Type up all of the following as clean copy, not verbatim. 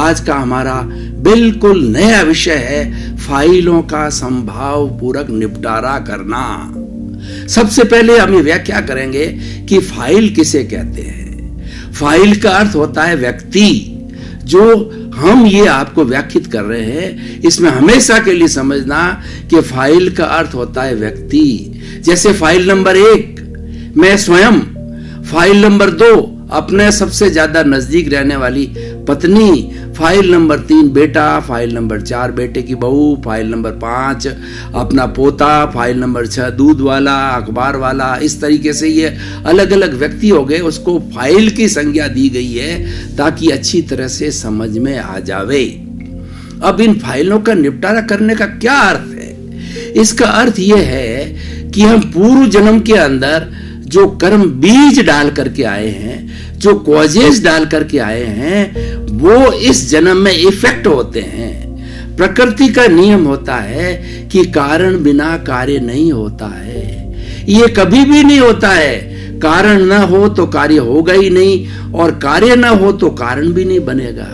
आज का हमारा बिल्कुल नया विषय है फाइलों का संभाव पूर्वक निपटारा करना। सबसे पहले हम ये व्याख्या करेंगे कि फाइल किसे कहते हैं। फाइल का अर्थ होता है व्यक्ति। जो हम ये आपको व्याख्यात कर रहे हैं, इसमें हमेशा के लिए समझना कि फाइल का अर्थ होता है व्यक्ति। जैसे फाइल नंबर 1 मैं स्वयं, फाइल नंबर 2 अपने सबसे ज्यादा नजदीक रहने वाली पत्नी, फाइल नंबर 3 बेटा, फाइल नंबर 4 बेटे की बहू, फाइल नंबर 5 अपना पोता, फाइल नंबर 6 दूध वाला, अखबार वाला। इस तरीके से ये अलग अलग व्यक्ति हो गए, उसको फाइल की संज्ञा दी गई है ताकि अच्छी तरह से समझ में आ जावे। अब इन फाइलों का निपटारा करने का क्या अर्थ है? इसका अर्थ यह है कि हम पूर्व जन्म के अंदर जो कर्म बीज डाल करके आए हैं, जो कॉजेज डाल करके आए हैं, वो इस जन्म में इफेक्ट होते हैं। प्रकृति का नियम होता है कि कारण बिना कार्य नहीं होता है। ये कभी भी नहीं होता है। कारण ना हो तो कार्य होगा ही नहीं, और कार्य ना हो तो कारण भी नहीं बनेगा।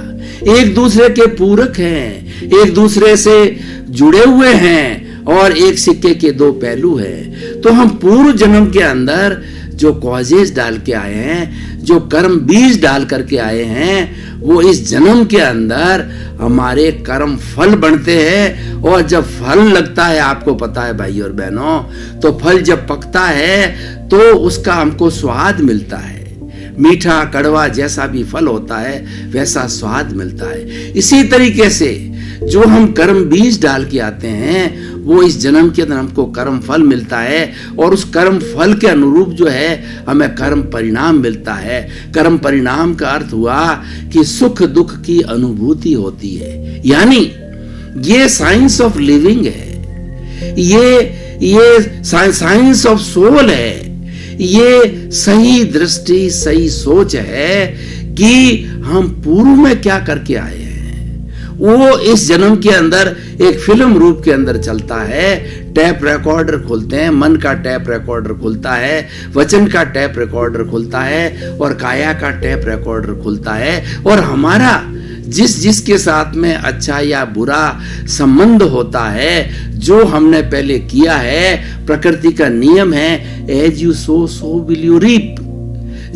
एक दूसरे के पूरक हैं, एक दूसरे से जुड़े हुए हैं, और एक सिक्के के 2 पहलू हैं। तो हम पूर्व जन्म के अंदर जो कॉजेज डाल के आए हैं, जो कर्म बीज डाल करके आए हैं, वो इस जन्म के अंदर हमारे कर्म फल बनते हैं। और जब फल लगता है, आपको पता है भाई और बहनों, तो फल जब पकता है तो उसका हमको स्वाद मिलता है। मीठा कड़वा जैसा भी फल होता है वैसा स्वाद मिलता है। इसी तरीके से जो हम कर्म बीज डाल के आते हैं, वो इस जन्म के अंदर हमको कर्म फल मिलता है, और उस कर्म फल के अनुरूप जो है हमें कर्म परिणाम मिलता है। कर्म परिणाम का अर्थ हुआ कि सुख दुख की अनुभूति होती है। यानी ये साइंस ऑफ लिविंग है, ये साइंस ऑफ सोल है। ये सही दृष्टि, सही सोच है कि हम पूर्व में क्या करके आए हैं। वो इस जन्म के अंदर एक फिल्म रूप के अंदर चलता है। टैप रिकॉर्डर खुलते हैं, मन का टैप रिकॉर्डर खुलता है, वचन का टैप रिकॉर्डर खुलता है, और काया का टैप रिकॉर्डर खुलता है। और हमारा जिसके साथ में अच्छा या बुरा संबंध होता है, जो हमने पहले किया है, प्रकृति का नियम है as you sow so will you reap.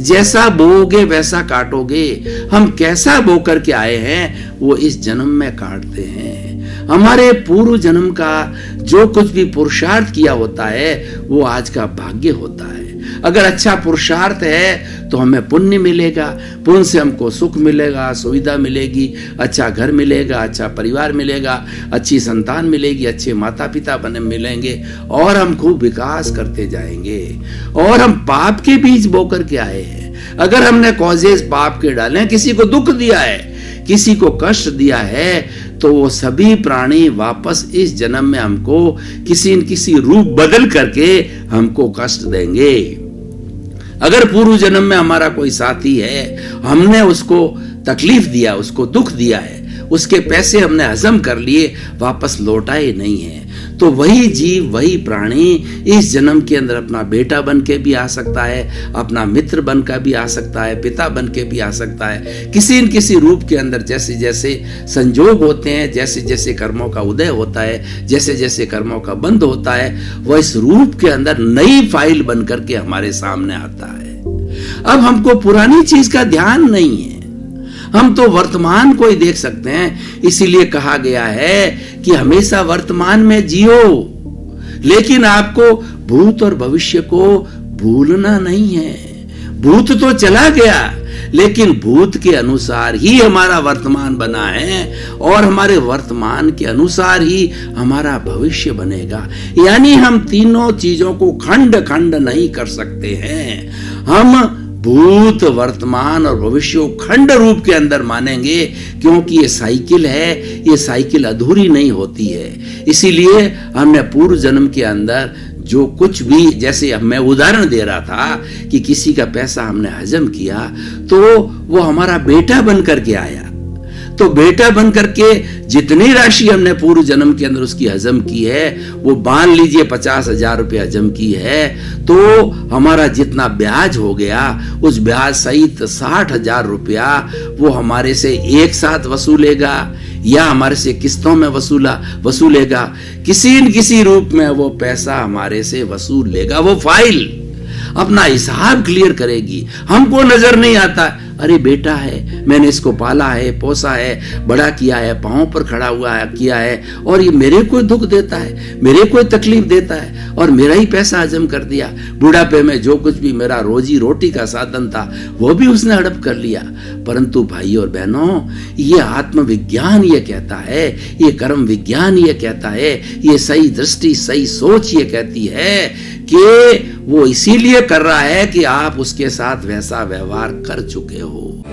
जैसा बोओगे वैसा काटोगे। हम कैसा बो करके आए हैं वो इस जन्म में काटते हैं। हमारे पूर्व जन्म का जो कुछ भी पुरुषार्थ किया होता है वो आज का भाग्य होता है। अगर अच्छा पुरुषार्थ है तो हमें पुण्य मिलेगा, पुण्य से हमको सुख मिलेगा, सुविधा मिलेगी, अच्छा घर मिलेगा, अच्छा परिवार मिलेगा, अच्छी संतान मिलेगी, अच्छे माता पिता बने मिलेंगे, और हम खूब विकास करते जाएंगे। और हम पाप के बीज बो करके आए हैं। अगर हमने कॉजेज पाप के डाले, किसी को दुख दिया है, किसी को कष्ट दिया है, तो वो सभी प्राणी वापस इस जन्म में हमको किसी न किसी रूप बदल करके हमको कष्ट देंगे। अगर पूर्व जन्म में हमारा कोई साथी है, हमने उसको तकलीफ दिया, उसको दुख दिया है, उसके पैसे हमने हजम कर लिए, वापस लौटाए नहीं है, तो वही जीव, वही प्राणी इस जन्म के अंदर अपना बेटा बन के भी आ सकता है, अपना मित्र बन के भी आ सकता है, पिता बन के भी आ सकता है। किसी न किसी रूप के अंदर जैसे जैसे संजोग होते हैं, जैसे जैसे कर्मों का उदय होता है, जैसे जैसे कर्मों का बंद होता है, वह इस रूप के अंदर नई फाइल बन करके हमारे सामने आता है। अब हमको पुरानी चीज का ध्यान नहीं है, हम तो वर्तमान को ही देख सकते हैं। इसीलिए कहा गया है कि हमेशा वर्तमान में जियो, लेकिन आपको भूत और भविष्य को भूलना नहीं है। भूत तो चला गया, लेकिन भूत के अनुसार ही हमारा वर्तमान बना है, और हमारे वर्तमान के अनुसार ही हमारा भविष्य बनेगा। यानी हम तीनों चीजों को खंड खंड नहीं कर सकते हैं। हम भूत, वर्तमान और भविष्य को खंड रूप के अंदर मानेंगे, क्योंकि ये साइकिल है, ये साइकिल अधूरी नहीं होती है। इसीलिए हमने पूर्व जन्म के अंदर जो कुछ भी, जैसे मैं उदाहरण दे रहा था कि किसी का पैसा हमने हजम किया, तो वो हमारा बेटा बन करके आया। तो बेटा बन करके जितनी राशि हमने पूर्व जन्म के अंदर उसकी हजम की है, वो मान लीजिए 50,000 रुपया हजम की है, तो हमारा जितना ब्याज हो गया उस ब्याज सहित 60,000 रुपया वो हमारे से एक साथ वसूलेगा या हमारे से किस्तों में वसूलेगा, किसी न किसी रूप में वो पैसा हमारे से वसूल लेगा। वो फाइल अपना हिसाब क्लियर करेगी। हमको नजर नहीं आता, अरे बेटा है, मैंने इसको पाला है, पोसा है, बड़ा किया है, पांव पर खड़ा हुआ है, किया है, और ये मेरे को दुख देता है, मेरे को तकलीफ देता है, और मेरा ही पैसा हजम कर दिया। बुढ़ापे में जो कुछ भी मेरा रोजी रोटी का साधन था वो भी उसने हड़प कर लिया। परंतु भाई और बहनों, ये आत्मविज्ञान ये कहता है, ये कर्म विज्ञान ये कहता है, ये सही दृष्टि सही सोच ये कहती है कि वो इसीलिए कर रहा है कि आप उसके साथ वैसा व्यवहार कर चुके हो।